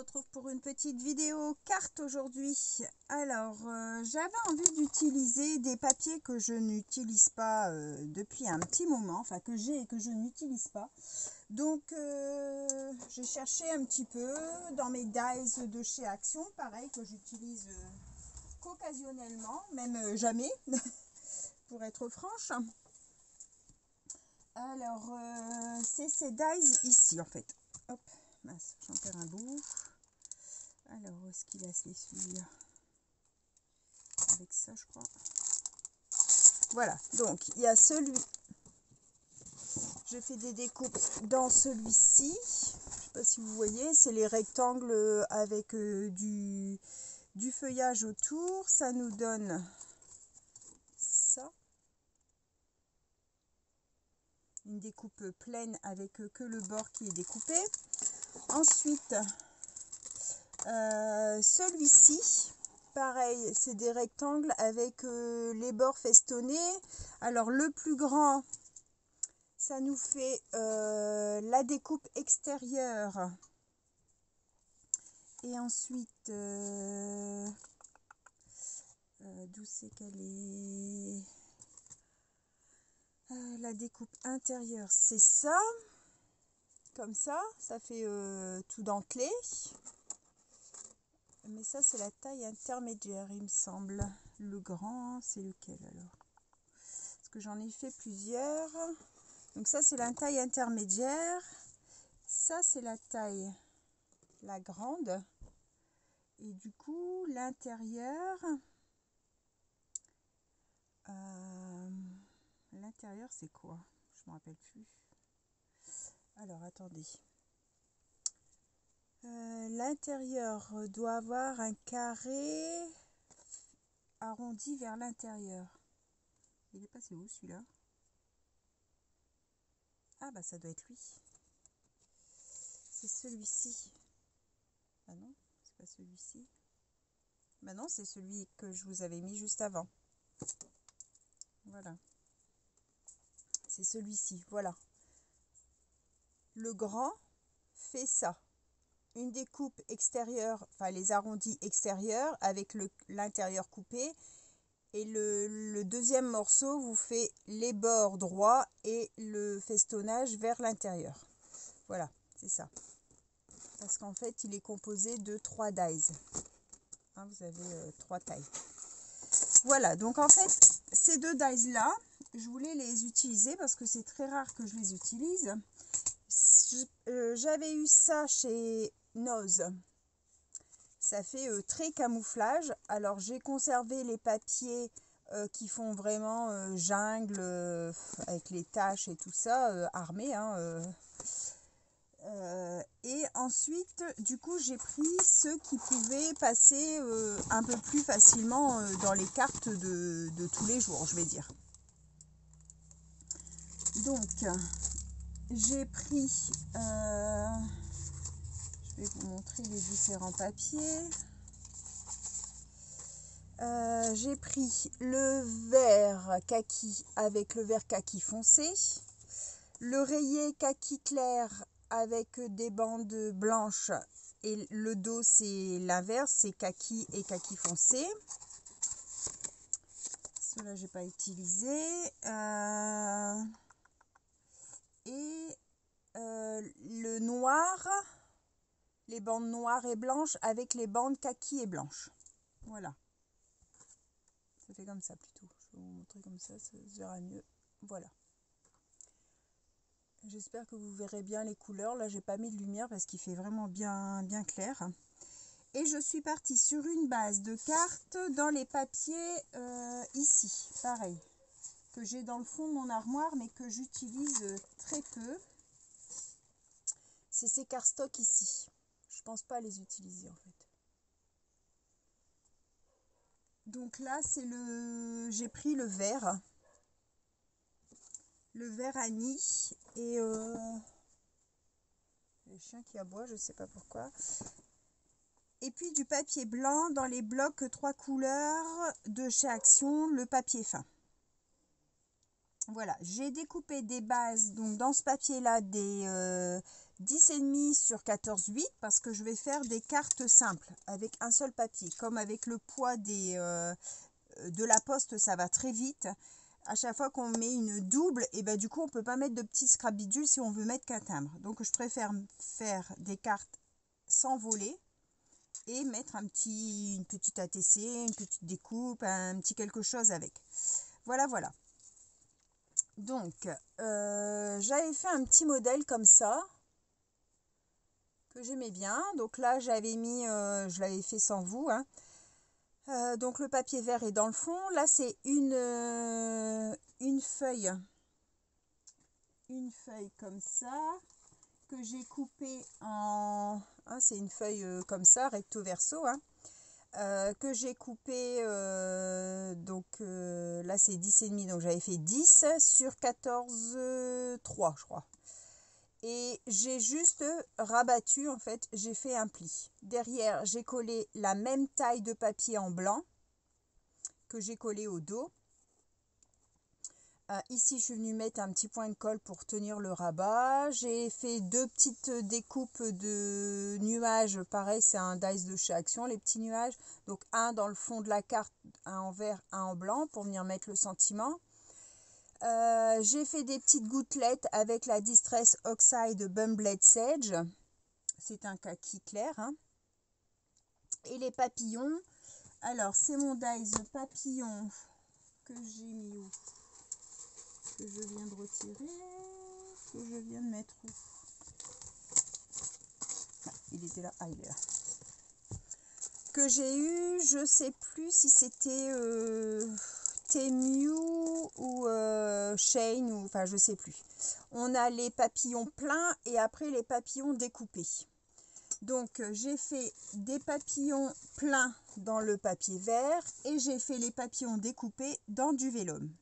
retrouve pour une petite vidéo carte aujourd'hui. Alors, j'avais envie d'utiliser des papiers que je n'utilise pas depuis un petit moment, enfin que j'ai et que je n'utilise pas. Donc, j'ai cherché un petit peu dans mes dies de chez Action, pareil que j'utilise qu'occasionnellement, même jamais, pour être franche. Alors, c'est ces dies ici en fait. Hop, mince, j'en perds un bout. Alors, où est-ce qu'il a celui-là? Avec ça, je crois. Voilà, donc il y a celui. Je fais des découpes dans celui-ci. Je ne sais pas si vous voyez, c'est les rectangles avec du feuillage autour. Ça nous donne ça. Une découpe pleine avec que le bord qui est découpé. Ensuite, celui-ci, pareil, c'est des rectangles avec les bords festonnés. Alors le plus grand, ça nous fait la découpe extérieure. Et ensuite, d'où c'est qu'elle est la découpe intérieure, c'est ça. Comme ça fait tout dentelé. Mais ça, c'est la taille intermédiaire, il me semble. Le grand, c'est lequel alors? Parce que j'en ai fait plusieurs. Donc ça, c'est la taille intermédiaire. Ça, c'est la taille, la grande. Et du coup, l'intérieur... l'intérieur, c'est quoi? Je ne me rappelle plus. Alors, attendez. L'intérieur doit avoir un carré arrondi vers l'intérieur. Il est passé où celui-là? Ah bah ça doit être lui. C'est celui-ci. Ah non, c'est pas celui-ci. Bah non, c'est celui que je vous avais mis juste avant. Voilà. C'est celui-ci, voilà. Le grand fait ça. Une découpe extérieure, enfin les arrondis extérieurs avec l'intérieur coupé. Et le deuxième morceau vous fait les bords droits et le festonnage vers l'intérieur. Voilà, c'est ça. Parce qu'en fait, il est composé de 3 dies. Hein, vous avez 3 tailles. Voilà, donc en fait, ces 2 dies-là, je voulais les utiliser parce que c'est très rare que je les utilise. J'avais eu ça chez Noz. Ça fait très camouflage. Alors, j'ai conservé les papiers qui font vraiment jungle avec les taches et tout ça, armé. Hein, et ensuite, du coup, j'ai pris ceux qui pouvaient passer un peu plus facilement dans les cartes de tous les jours, je vais dire. Donc, j'ai pris... je vais vous montrer les différents papiers. J'ai pris le vert kaki avec le vert kaki foncé, le rayé kaki clair avec des bandes blanches et le dos c'est l'inverse, c'est kaki et kaki foncé. Cela j'ai pas utilisé. Et le noir, les bandes noires et blanches avec les bandes kaki et blanches. Voilà. Ça fait comme ça plutôt. Je vais vous montrer comme ça verra mieux. Voilà. J'espère que vous verrez bien les couleurs. Là, j'ai pas mis de lumière parce qu'il fait vraiment bien clair. Et je suis partie sur une base de cartes dans les papiers ici. Pareil. Que j'ai dans le fond de mon armoire, mais que j'utilise très peu. C'est ces cardstocks ici. Je pense pas les utiliser en fait. Donc là, c'est j'ai pris le vert. Le vert anis et les chiens qui aboient, je sais pas pourquoi. Et puis du papier blanc dans les blocs 3 couleurs de chez Action, le papier fin. Voilà, j'ai découpé des bases, donc dans ce papier-là, des 10,5 sur 14,8 parce que je vais faire des cartes simples avec un seul papier. Comme avec le poids de la poste, ça va très vite. À chaque fois qu'on met une double, et ben du coup, on ne peut pas mettre de petits scrabidules si on veut mettre qu'un timbre. Donc, je préfère faire des cartes sans voler et mettre une petite ATC, une petite découpe, un petit quelque chose avec. Voilà, voilà. Donc, j'avais fait un petit modèle comme ça, que j'aimais bien. Donc là, j'avais mis, je l'avais fait sans vous, hein. Donc le papier vert est dans le fond. Là, c'est une feuille comme ça, que j'ai coupée en... Hein, c'est une feuille comme ça, recto verso, hein. Que j'ai coupé, donc là c'est 10,5, donc j'avais fait 10 sur 14,3 je crois. Et j'ai juste rabattu, en fait, j'ai fait un pli. Derrière, j'ai collé la même taille de papier en blanc que j'ai collé au dos. Ici, je suis venue mettre un petit point de colle pour tenir le rabat. J'ai fait deux petites découpes de nuages. Pareil, c'est un dice de chez Action, les petits nuages. Donc, un dans le fond de la carte, un en vert, un en blanc, pour venir mettre le sentiment. J'ai fait des petites gouttelettes avec la Distress Oxide Bumbled Sage. C'est un kaki clair, hein. Et les papillons. Alors, c'est mon dice papillon que j'ai mis où? Que je viens de retirer, que je viens de mettre où? Ah, il était là, il est là. Que j'ai eu, je sais plus si c'était Temu ou Shane, ou enfin je sais plus. On a les papillons pleins et après les papillons découpés. Donc j'ai fait des papillons pleins dans le papier vert et j'ai fait les papillons découpés dans du vélum.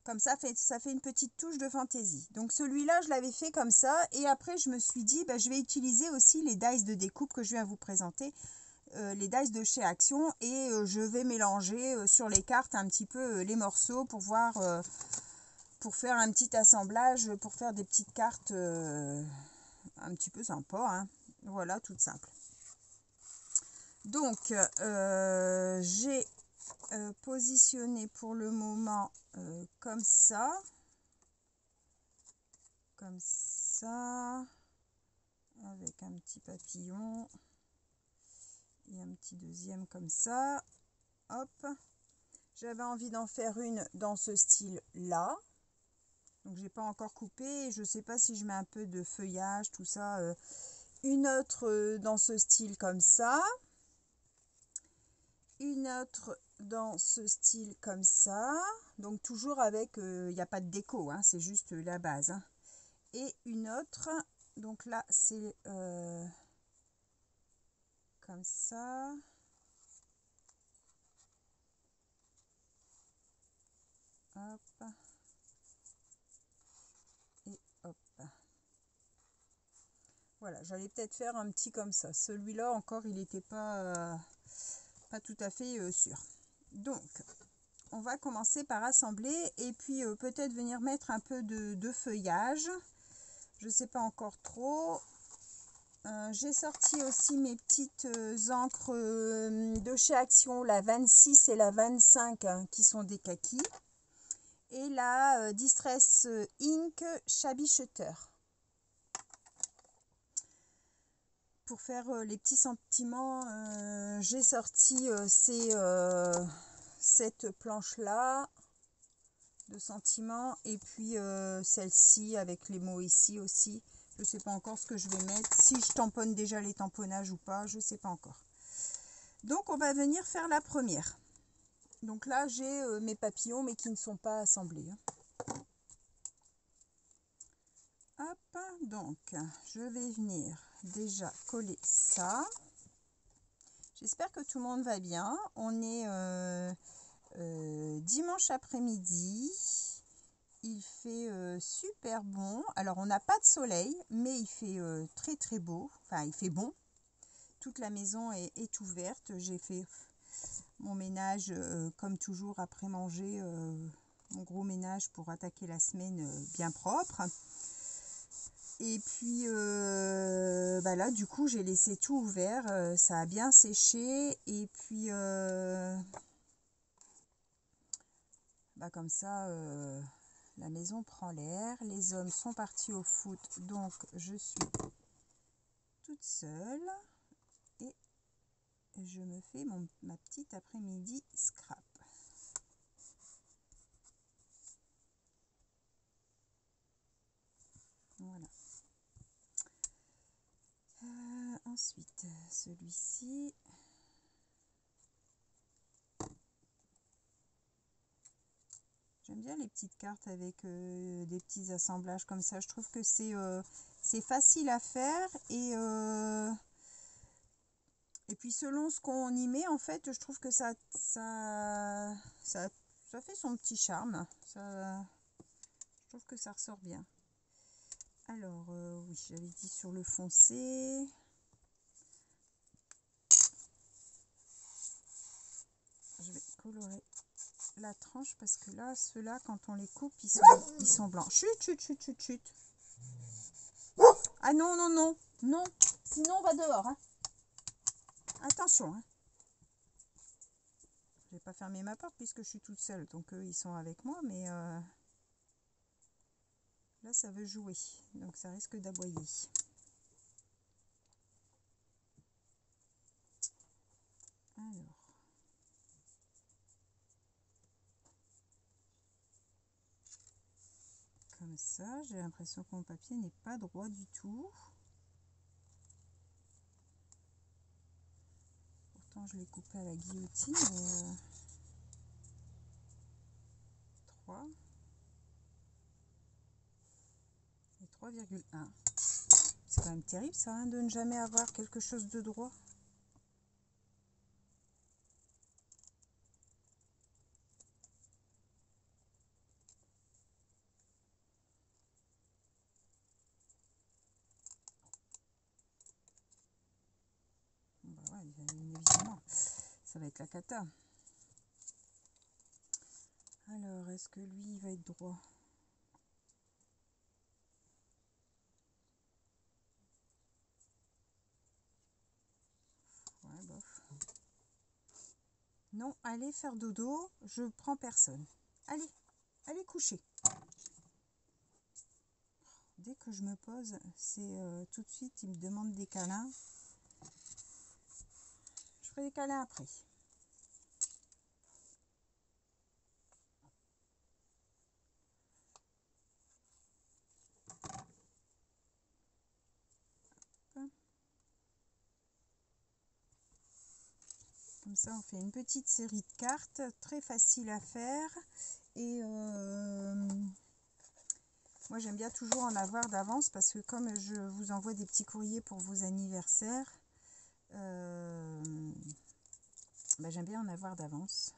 Comme ça fait une petite touche de fantaisie. Donc celui-là, je l'avais fait comme ça. Et après, je me suis dit, je vais utiliser aussi les dice de découpe que je viens vous présenter. Les dice de chez Action. Et je vais mélanger sur les cartes un petit peu les morceaux pour voir, pour faire un petit assemblage, pour faire des petites cartes un petit peu sympa, hein. Voilà, toutes simples. Donc, j'ai positionné pour le moment comme ça, avec un petit papillon et un petit deuxième comme ça. Hop, j'avais envie d'en faire une dans ce style là, donc j'ai pas encore coupé. Je sais pas si je mets un peu de feuillage, tout ça. Une autre dans ce style comme ça, une autre dans ce style comme ça, donc toujours avec, il n'y a pas de déco, hein, c'est juste la base, hein. Et une autre, donc là c'est comme ça, hop, et hop. Voilà, j'allais peut-être faire un petit comme ça. Celui-là encore, il n'était pas tout à fait sûr. Donc, on va commencer par assembler et puis peut-être venir mettre un peu de feuillage. Je ne sais pas encore trop. J'ai sorti aussi mes petites encres de chez Action, la 26 et la 25, hein, qui sont des kakis. Et la Distress Ink Shabby Shutter. Pour faire les petits sentiments, j'ai sorti cette planche-là de sentiments et puis celle-ci avec les mots ici aussi. Je ne sais pas encore ce que je vais mettre. Si je tamponne déjà les tamponnages ou pas, je ne sais pas encore. Donc, on va venir faire la première. Donc là, j'ai mes papillons, mais qui ne sont pas assemblés, hein. Hop, donc, je vais venir déjà coller ça. J'espère que tout le monde va bien. On est dimanche après-midi. Il fait super bon. Alors, on n'a pas de soleil, mais il fait très très beau. Enfin, il fait bon. Toute la maison est ouverte. J'ai fait mon ménage comme toujours après manger mon gros ménage pour attaquer la semaine bien propre. Et puis bah là du coup j'ai laissé tout ouvert, ça a bien séché et puis bah comme ça la maison prend l'air. Les hommes sont partis au foot, donc je suis toute seule et je me fais ma petite après-midi scrap. Voilà. Ensuite, celui-ci. J'aime bien les petites cartes avec des petits assemblages comme ça. Je trouve que c'est facile à faire et puis selon ce qu'on y met, en fait, je trouve que ça fait son petit charme. Je trouve que ça ressort bien. Alors, oui, j'avais dit sur le foncé. Je vais colorer la tranche parce que là, ceux-là, quand on les coupe, ils sont blancs. Chut, chut, chut, chut, chut. Ah non, non, non, non. Sinon, on va dehors. Hein. Attention. Hein. Je vais pas fermer ma porte puisque je suis toute seule. Donc, eux, ils sont avec moi. Mais là, ça veut jouer. Donc, ça risque d'aboyer. Alors. Comme ça, j'ai l'impression que mon papier n'est pas droit du tout. Pourtant, je l'ai coupé à la guillotine. Mais 3 et 3,1. C'est quand même terrible ça, hein, de ne jamais avoir quelque chose de droit. Bah ouais, évidemment, ça va être la cata. Alors, est-ce que lui, il va être droit? Ouais, bof. Non, allez faire dodo, je prends personne. Allez, allez coucher. Dès que je me pose, c'est tout de suite, il me demande des câlins. Je ferai des câlins après. Comme ça, on fait une petite série de cartes, très facile à faire. Et moi, j'aime bien toujours en avoir d'avance parce que comme je vous envoie des petits courriers pour vos anniversaires, bah, j'aime bien en avoir d'avance.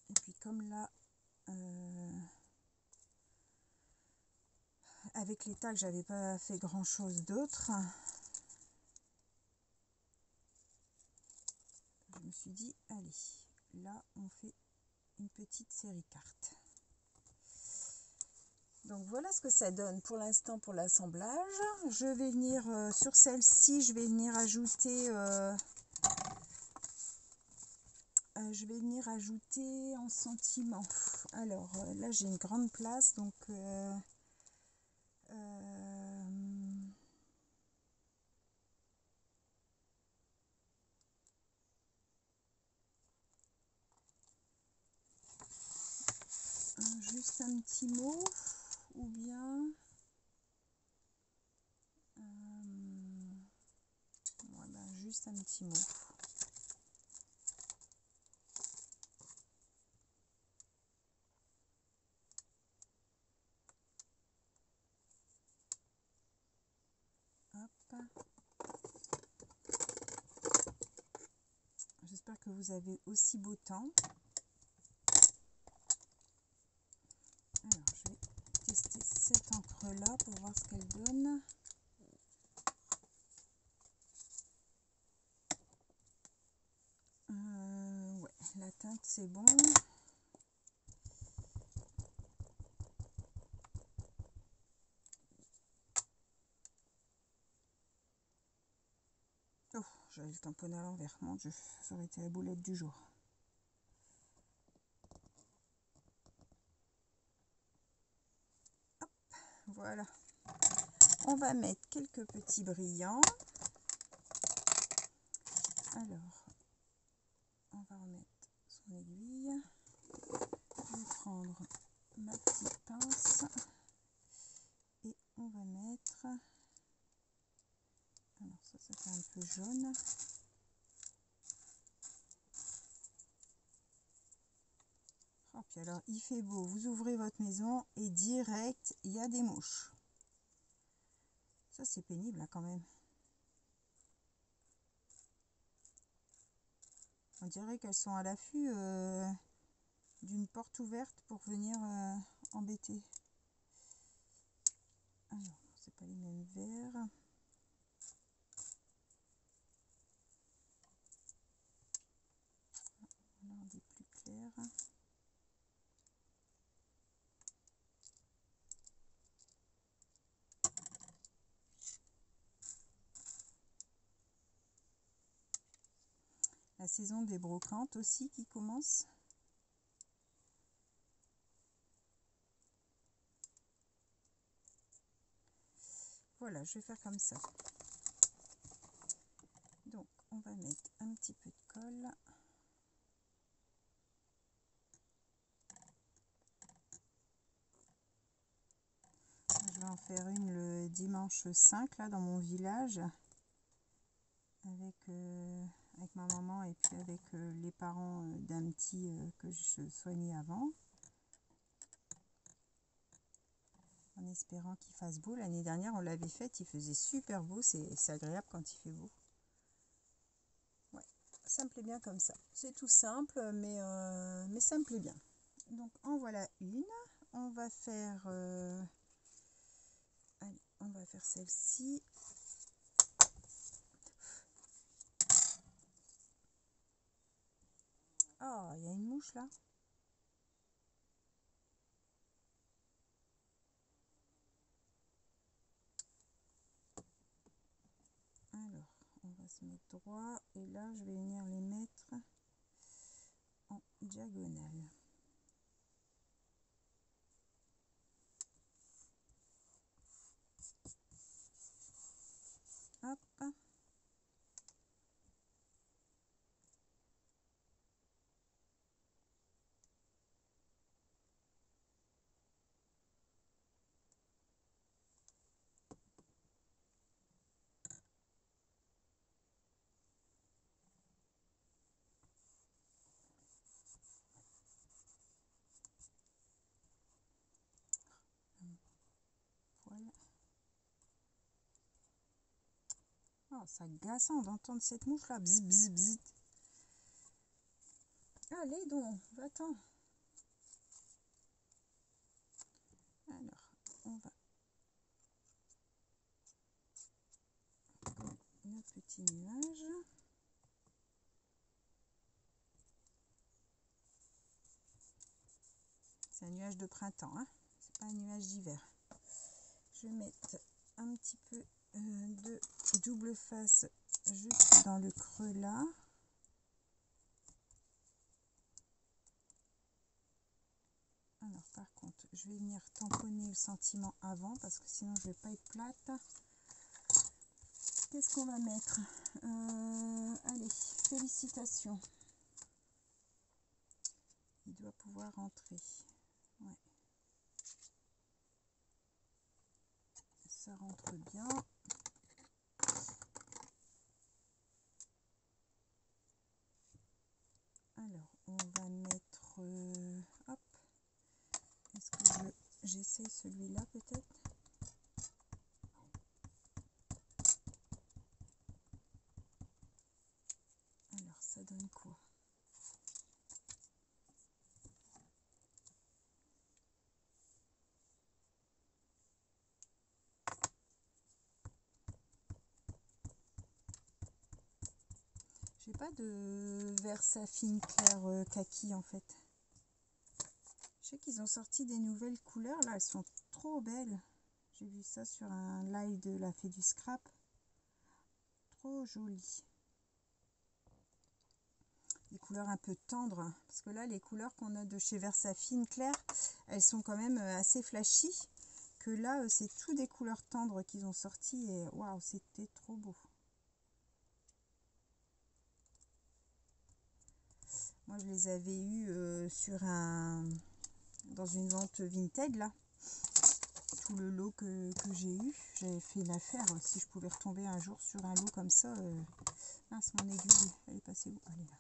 Et puis comme là, avec les tags, j'avais pas fait grand chose d'autre. Je me suis dit, allez, là, on fait une petite série cartes. Donc voilà ce que ça donne pour l'instant pour l'assemblage. Je vais venir sur celle-ci, je vais venir ajouter en sentiments. Alors là j'ai une grande place, donc juste un petit mot ou bien ouais, ben, juste un petit mot. Hop. J'espère que vous avez aussi beau temps. Alors, je vais tester cette encre-là pour voir ce qu'elle donne. Ouais, la teinte, c'est bon. Oh, j'avais le tamponner à l'envers, mon Dieu, ça aurait été la boulette du jour. Hop, voilà. On va mettre quelques petits brillants. Alors, on va remettre son aiguille. Je vais prendre ma petite pince et on va mettre... Alors ça fait un peu jaune. Oh, puis alors, il fait beau, vous ouvrez votre maison et direct, il y a des mouches. Ça, c'est pénible là, quand même. On dirait qu'elles sont à l'affût d'une porte ouverte pour venir embêter. Alors, c'est pas les mêmes verres. Voilà, des plus clairs. La saison des brocantes aussi qui commence. Voilà, je vais faire comme ça. Donc, on va mettre un petit peu de colle. Je vais en faire une le dimanche 5 là dans mon village avec ma maman et puis avec les parents d'un petit que je soignais avant, en espérant qu'il fasse beau. L'année dernière on l'avait faite, il faisait super beau, c'est agréable quand il fait beau. Ouais, ça me plaît bien comme ça, c'est tout simple mais ça me plaît bien. Donc en voilà une. On va faire allez, on va faire celle-ci. Ah, il y a une mouche là. Alors, on va se mettre droit et là, je vais venir les mettre en diagonale. Hop. Voilà. Oh, c'est agaçant d'entendre cette mouche là. Bzz, bzz, bzz. Allez donc, va-t'en. Alors, on va coller notre petit nuage. C'est un nuage de printemps, hein. C'est pas un nuage d'hiver. Je vais mettre un petit peu de double face juste dans le creux là. Alors par contre, je vais venir tamponner le sentiment avant parce que sinon je vais pas être plate. Qu'est-ce qu'on va mettre allez, félicitations. Il doit pouvoir rentrer. Ouais. Ça rentre bien. Alors, on va mettre... hop. Est-ce que j'essaie celui-là peut-être? Alors, ça donne quoi? J'ai pas de Versafine clair kaki en fait. Je sais qu'ils ont sorti des nouvelles couleurs là, elles sont trop belles. J'ai vu ça sur un live de la Fée du Scrap. trop joli. Des couleurs un peu tendres, parce que là les couleurs qu'on a de chez Versafine Claire, elles sont quand même assez flashy, que là c'est tout des couleurs tendres qu'ils ont sorti et waouh, c'était trop beau. Moi je les avais eus dans une vente Vinted là, tout le lot que j'ai eu. J'avais fait une affaire, si je pouvais retomber un jour sur un lot comme ça. Mince, mon aiguille, elle est passée où? Elle est là.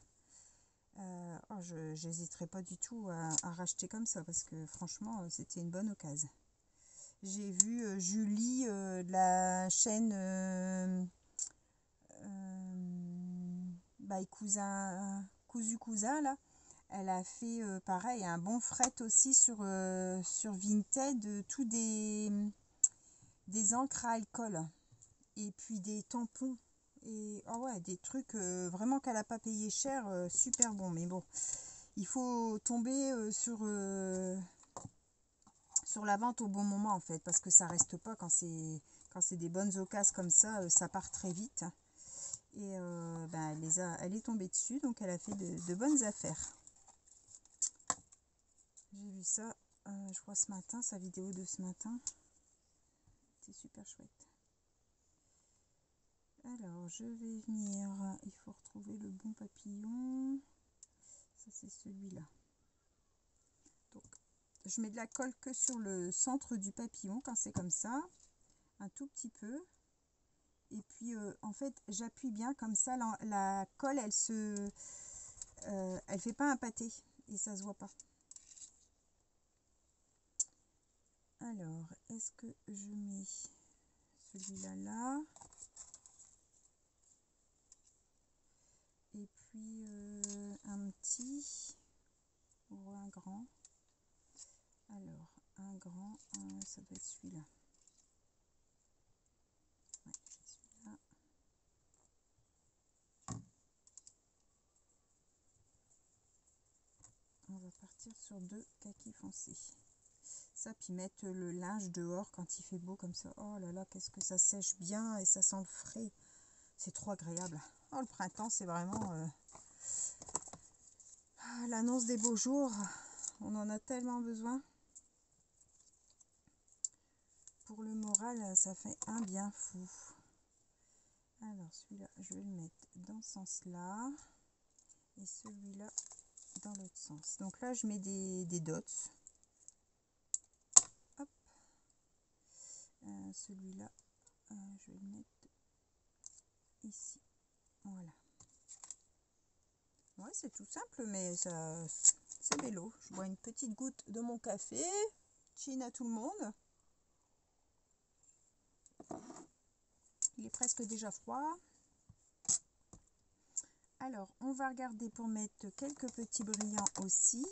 Oh, j'hésiterais pas du tout à racheter comme ça parce que franchement c'était une bonne occasion. J'ai vu Julie de la chaîne Cousu Cousin là, elle a fait pareil un bon fret aussi sur Vinted, tout des encres à alcool et puis des tampons. Et oh ouais, des trucs vraiment qu'elle n'a pas payé cher, super bon. Mais bon, il faut tomber sur la vente au bon moment en fait, parce que ça reste pas quand c'est des bonnes occasions comme ça part très vite. Et ben, elle est tombée dessus, donc elle a fait de bonnes affaires. J'ai vu ça, je crois ce matin, sa vidéo de ce matin. C'est super chouette. Alors, je vais venir, il faut retrouver le bon papillon. Ça, c'est celui-là. Donc, je mets de la colle que sur le centre du papillon quand c'est comme ça. Un tout petit peu. Et puis, en fait, j'appuie bien comme ça. La colle, elle fait pas un pâté. Et ça se voit pas. Alors, est-ce que je mets celui-là là? Et puis un petit ou un grand. Alors, un grand, ça doit être celui-là. Ouais, celui-là. On va partir sur 2 kaki foncés. Ça, puis mettre le linge dehors quand il fait beau comme ça. Oh là là, qu'est-ce que ça sèche bien et ça sent le frais. C'est trop agréable. Oh, le printemps, c'est vraiment l'annonce des beaux jours. On en a tellement besoin. Pour le moral, ça fait un bien fou. Alors, celui-là, je vais le mettre dans ce sens-là. Et celui-là, dans l'autre sens. Donc là, je mets des dots. Hop. Celui-là, je vais le mettre ici. Voilà. Ouais, c'est tout simple, mais ça, c'est mélo. Je bois une petite goutte de mon café. Chin à tout le monde. Il est presque déjà froid. Alors, on va regarder pour mettre quelques petits brillants aussi.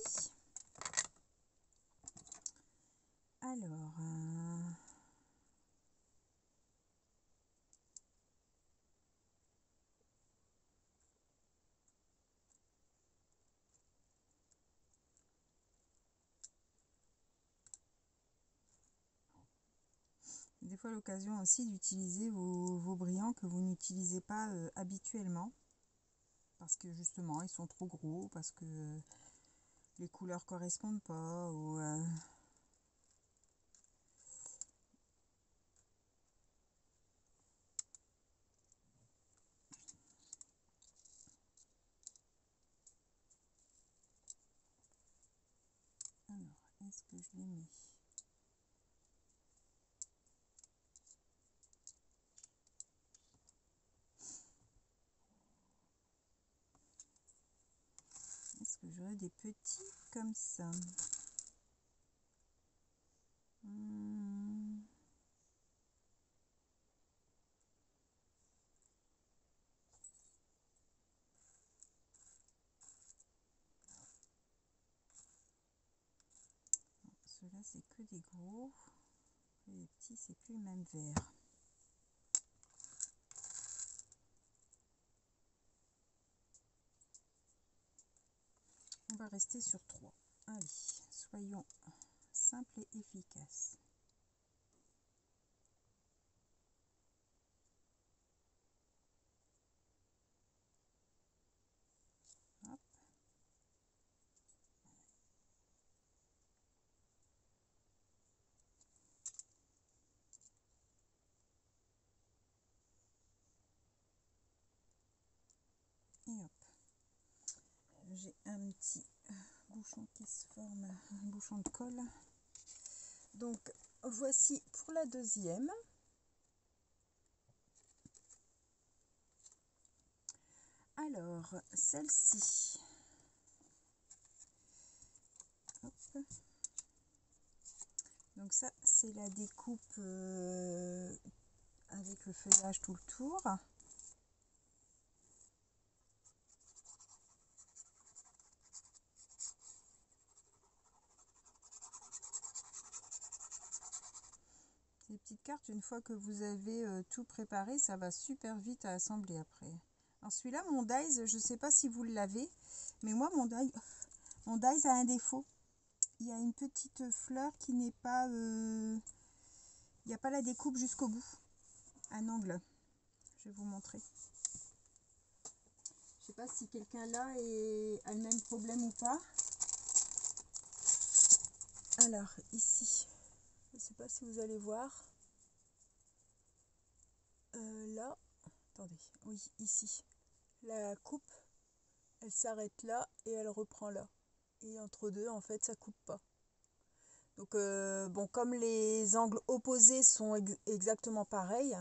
Alors, des fois l'occasion aussi d'utiliser vos brillants que vous n'utilisez pas habituellement. Parce que justement, ils sont trop gros, parce que les couleurs correspondent pas. Ou, Alors, est-ce que je les mets? Est-ce que j'aurais des petits comme ça? Ceux-là, c'est que des gros. Les petits, c'est plus le même vert. On va rester sur 3. Allez, soyons simples et efficaces. j'ai un petit bouchon qui se forme, un bouchon de colle. Donc voici pour la deuxième. Alors celle-ci, donc ça c'est la découpe avec le feuillage tout le tour. Les petites cartes, une fois que vous avez tout préparé, ça va super vite à assembler après. Alors celui-là, mon dies, je ne sais pas si vous l'avez, mais moi mon dies a un défaut. Il y a une petite fleur qui n'est pas... il n'y a pas la découpe jusqu'au bout. Un angle. Je vais vous montrer. Je ne sais pas si quelqu'un là a le même problème ou pas. Alors ici, je ne sais pas si vous allez voir. Là, attendez, oui, ici. La coupe, elle s'arrête là et elle reprend là. Et entre deux, en fait, ça coupe pas. Donc, bon, comme les angles opposés sont exactement pareils,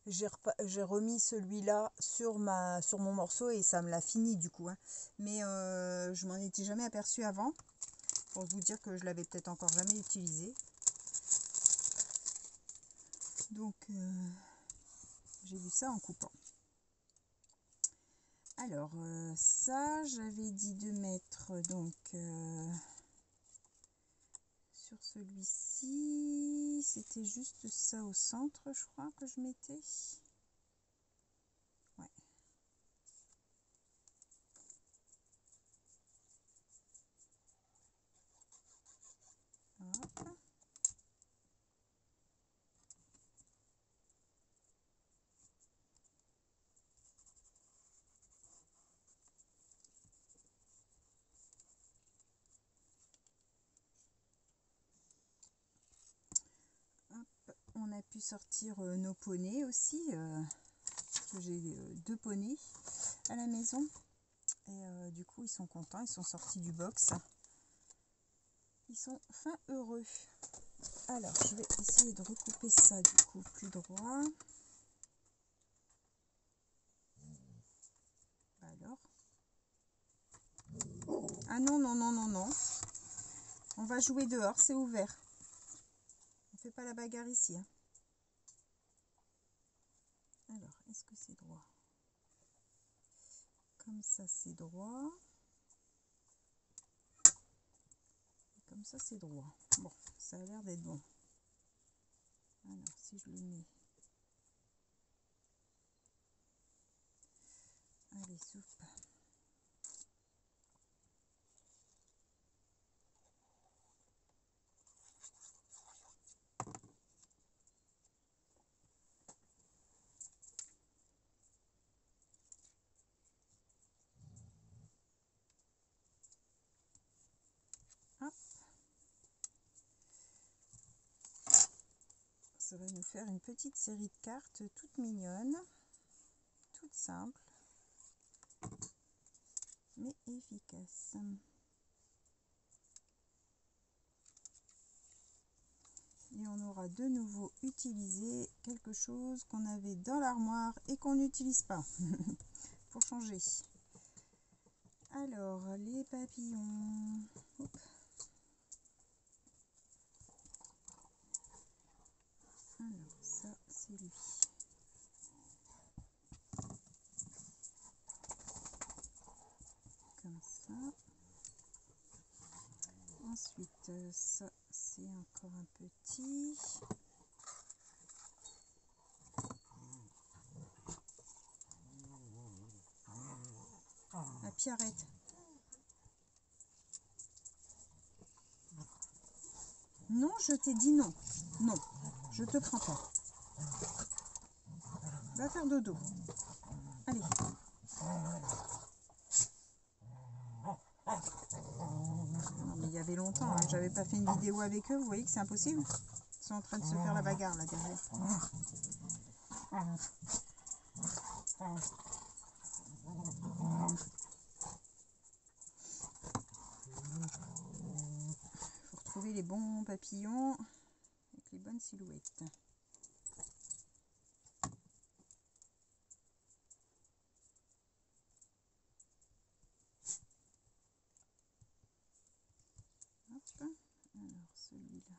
j'ai remis celui-là sur mon morceau et ça me l'a fini du coup. Hein. Mais je m'en étais jamais aperçue avant, pour vous dire que je l'avais peut-être encore jamais utilisé. Donc, j'ai vu ça en coupant. Alors, ça, j'avais dit de mettre donc sur celui-ci, c'était juste ça au centre, je crois que je mettais. Ouais. Hop. On a pu sortir nos poneys aussi, parce que j'ai 2 poneys à la maison. Et du coup, ils sont contents, ils sont sortis du box. Ils sont fin heureux. Alors, je vais essayer de recouper ça du coup plus droit. Alors. Ah non, non, non, non, non. On va jouer dehors, c'est ouvert. On fait pas la bagarre ici. Hein. Alors, est-ce que c'est droit? Comme ça, c'est droit. Et comme ça, c'est droit. Bon, ça a l'air d'être bon. Alors, si je le mets... Allez, soupe. Hop. Ça va nous faire une petite série de cartes toutes mignonnes, toutes simples, mais efficaces. Et on aura de nouveau utilisé quelque chose qu'on avait dans l'armoire et qu'on n'utilise pas, pour changer. Alors, les papillons. Hop. Alors, ça, c'est lui. Comme ça. Ensuite, ça, c'est encore un petit. La Pierrette. Non, je t'ai dit non. Non, je te prends pas. Va faire dodo. Allez. Non, mais il y avait longtemps, hein. J'avais pas fait une vidéo avec eux. Vous voyez que c'est impossible. Ils sont en train de se faire la bagarre là derrière. trouver les bons papillons avec les bonnes silhouettes. Hop. Alors celui-là.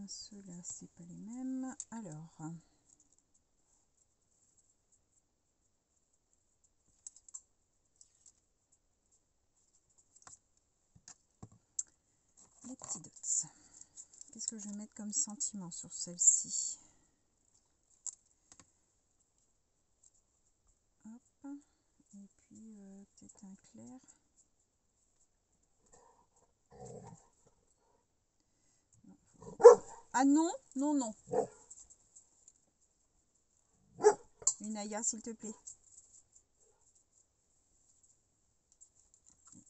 Ceux-là, c'est pas les mêmes. Alors, les petits dots. Qu'est-ce que je vais mettre comme sentiment sur celle-ci? Hop. Et puis, peut-être un clair. Ah non, non, non. Une Aya, s'il te plaît.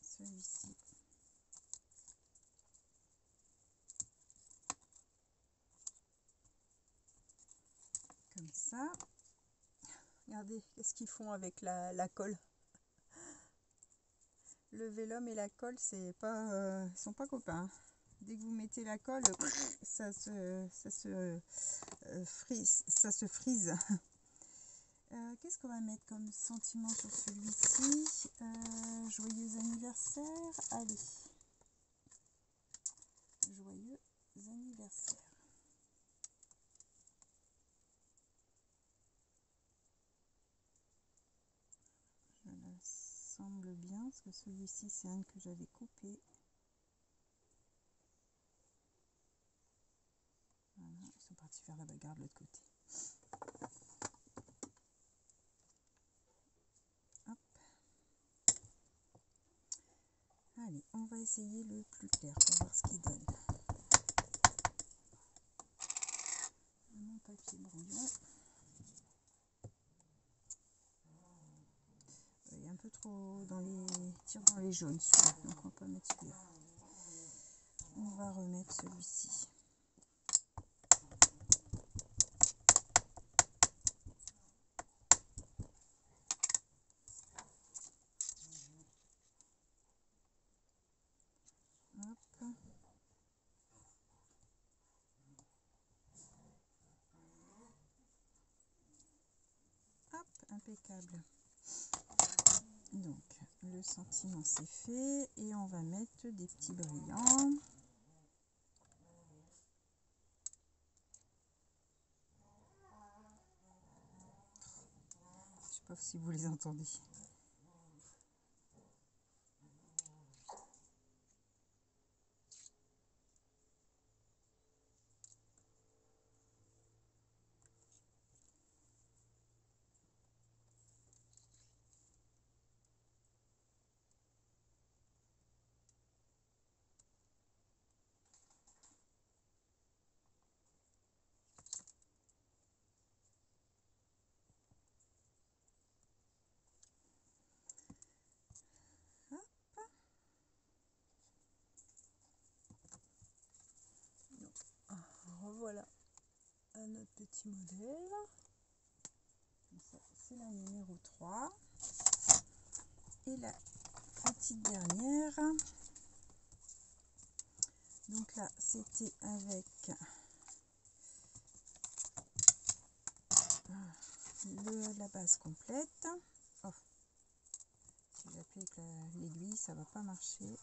Celui-ci. Comme ça. Regardez, qu'est-ce qu'ils font avec la colle. Le vélum et la colle, c'est pas, ils sont pas copains. Dès que vous mettez la colle, ça se frise. Qu'est-ce qu'on va mettre comme sentiment sur celui-ci? Joyeux anniversaire. Allez. Joyeux anniversaire. Je l'assemble bien parce que celui-ci, c'est un que j'avais coupé. Voilà, ils sont partis faire la bagarre de l'autre côté. Hop. Allez, on va essayer le plus clair pour voir ce qu'il donne. Mon papier brouillon. Il est un peu trop dans les tire dans les jaunes celui-là, donc on va pas mettre celui-là. On va remettre celui-ci. Hop. Hop, impeccable. Donc, le sentiment c'est fait et on va mettre des petits brillants. Je sais pas si vous les entendez. Revoilà à notre petit modèle. C'est la numéro 3. Et la petite dernière. Donc là, c'était avec la base complète. Oh. Si j'appuie avec l'aiguille, ça va pas marcher.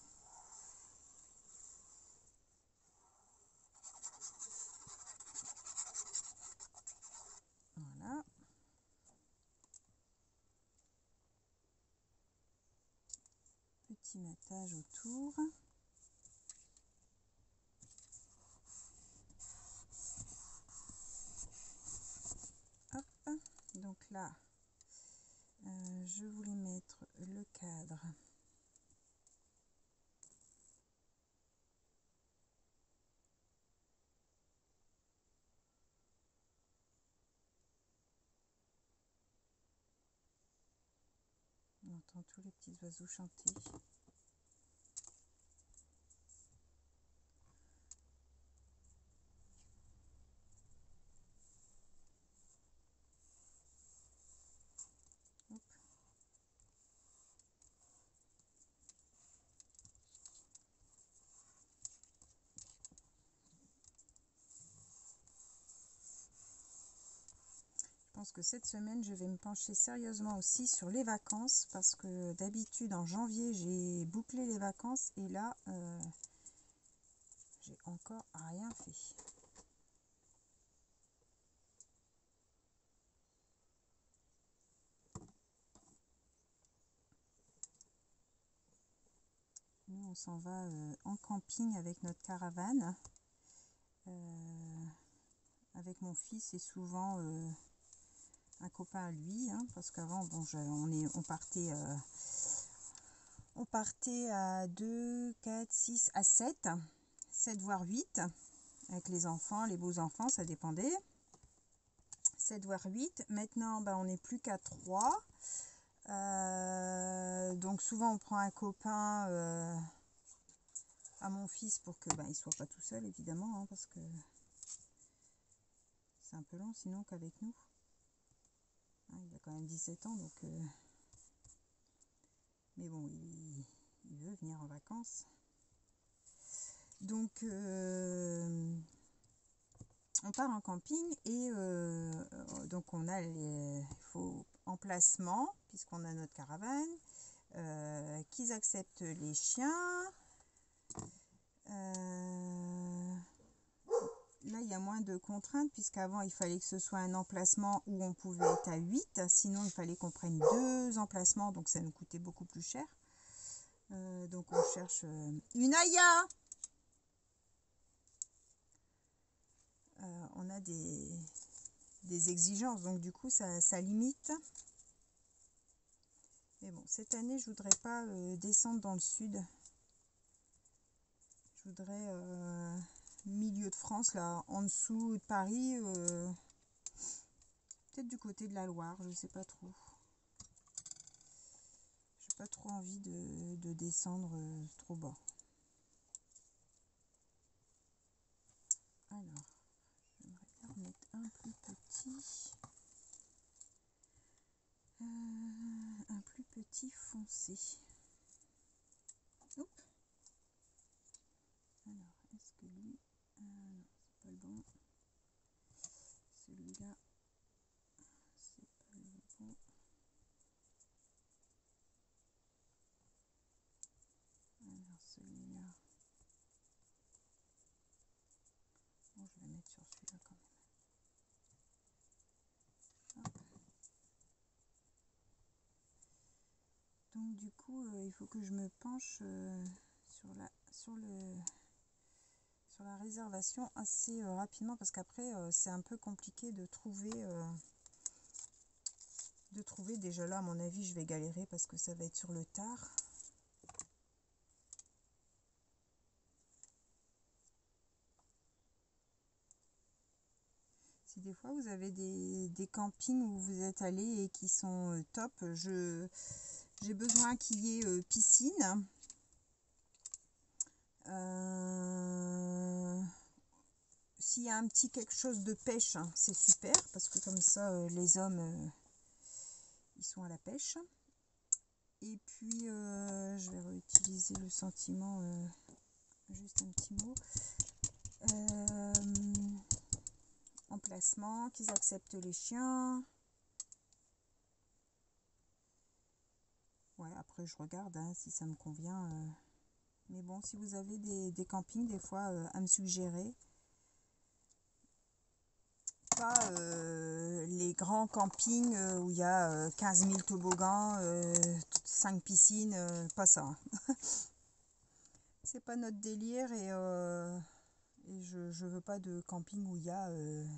Voilà. Petit matage autour. Hop. Donc là, je voulais mettre le cadre. On entend tous les petits oiseaux chanter. pense que cette semaine, je vais me pencher sérieusement aussi sur les vacances parce que d'habitude, en janvier, j'ai bouclé les vacances et là, j'ai encore rien fait. Nous, on s'en va en camping avec notre caravane. Avec mon fils et souvent un copain à lui, hein, parce qu'avant, bon, on partait à 2, 4, 6, à 7 voire 8, avec les enfants, les beaux-enfants, ça dépendait. 7 voire 8. Maintenant, on n'est plus qu'à 3. Donc souvent, on prend un copain à mon fils pour que il soit pas tout seul, évidemment, hein, parce que c'est un peu long sinon qu'avec nous. Hein, il a quand même 17 ans, donc... Mais bon, il veut venir en vacances. Donc, on part en camping et donc on a les faux emplacements, puisqu'on a notre caravane, qu'ils acceptent les chiens. Là, il y a moins de contraintes, puisqu'avant, il fallait que ce soit un emplacement où on pouvait être à 8. Sinon, il fallait qu'on prenne 2 emplacements, donc ça nous coûtait beaucoup plus cher. Donc, on cherche une Aya. On a des exigences, donc du coup, ça limite. Mais bon, cette année, je voudrais pas descendre dans le sud. Je voudrais milieu de France, là, en dessous de Paris, peut-être du côté de la Loire, je sais pas trop. J'ai pas trop envie de descendre trop bas. Alors, j'aimerais bien remettre un plus petit. Un plus petit foncé. Oups. Alors, est-ce que lui... non, c'est pas le bon. Celui-là, c'est pas le bon. Alors, celui-là... Bon, je vais mettre sur celui-là quand même. Hop. Donc, du coup, il faut que je me penche sur la réservation assez rapidement, parce qu'après, c'est un peu compliqué de trouver... déjà là, à mon avis, je vais galérer parce que ça va être sur le tard. Si des fois vous avez des campings où vous êtes allés et qui sont top, j'ai besoin qu'il y ait piscine. S'il y a un petit quelque chose de pêche, hein, c'est super, parce que comme ça, les hommes, ils sont à la pêche. Et puis, je vais réutiliser le sentiment, juste un petit mot. Emplacement, qu'ils acceptent les chiens. Ouais, après je regarde hein, si ça me convient. Mais bon, si vous avez des campings, des fois, à me suggérer. Pas les grands campings où il y a 15 000 toboggans, 5 piscines, pas ça. Hein. C'est pas notre délire et je veux pas de camping où il y a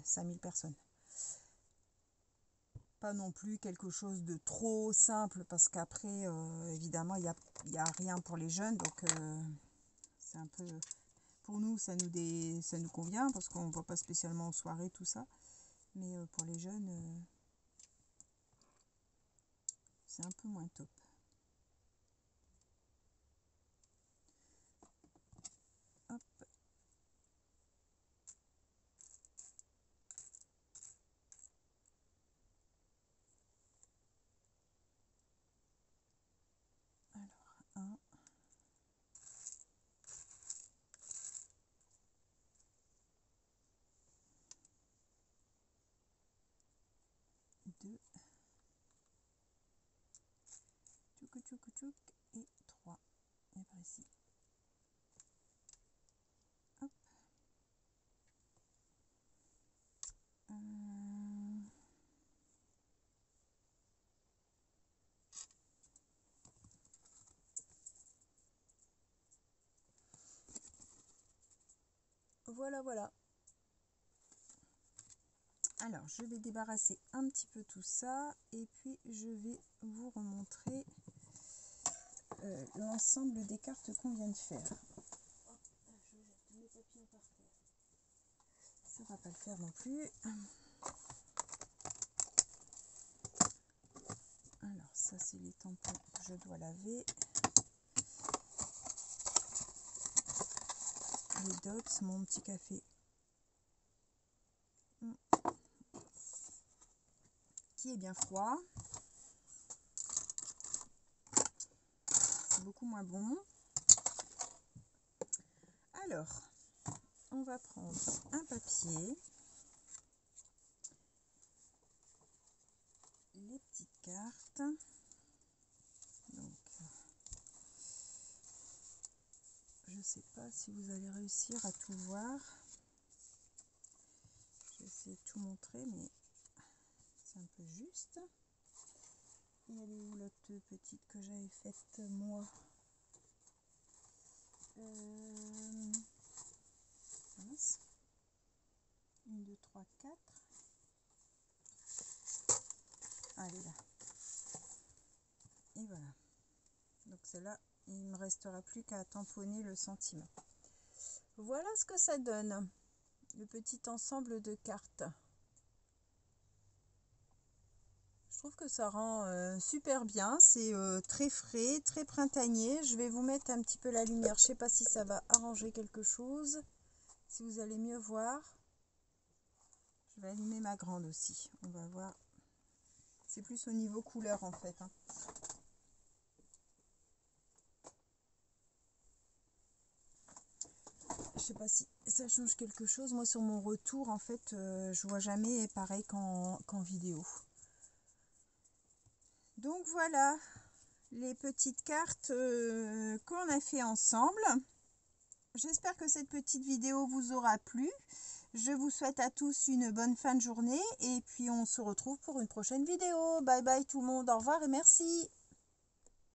5000 personnes. Pas non plus quelque chose de trop simple parce qu'après, évidemment, il y a rien pour les jeunes. Donc, c'est un peu... Pour nous, ça nous convient parce qu'on ne va pas spécialement en soirée, tout ça. Mais pour les jeunes, c'est un peu moins top. Hop. Alors, 1. 2, tchouk tchouk tchouk, et 3, et par ici. Hop. Voilà, voilà. Alors, je vais débarrasser un petit peu tout ça et puis je vais vous remontrer l'ensemble des cartes qu'on vient de faire. Ça ne va pas le faire non plus. Alors, ça, c'est les tampons que je dois laver. Les dots, mon petit café. Qui est bien froid. C'est beaucoup moins bon. Alors, on va prendre un papier. Les petites cartes. Donc, je ne sais pas si vous allez réussir à tout voir. Je vais essayer de tout montrer, mais c'est un peu juste. Et elle est où l'autre petite que j'avais faite moi? 1, 2, 3, 4. Allez là. Et voilà. Donc celle-là, il ne me restera plus qu'à tamponner le centime. Voilà ce que ça donne. Le petit ensemble de cartes. Je trouve que ça rend super bien. C'est très frais, très printanier. Je vais vous mettre un petit peu la lumière. Je ne sais pas si ça va arranger quelque chose. Si vous allez mieux voir. Je vais allumer ma grande aussi. On va voir. C'est plus au niveau couleur en fait. Je sais pas si ça change quelque chose. Moi sur mon retour en fait je vois jamais pareil qu'en vidéo. Donc voilà les petites cartes qu'on a fait ensemble. J'espère que cette petite vidéo vous aura plu. Je vous souhaite à tous une bonne fin de journée et puis on se retrouve pour une prochaine vidéo. Bye bye tout le monde, au revoir et merci.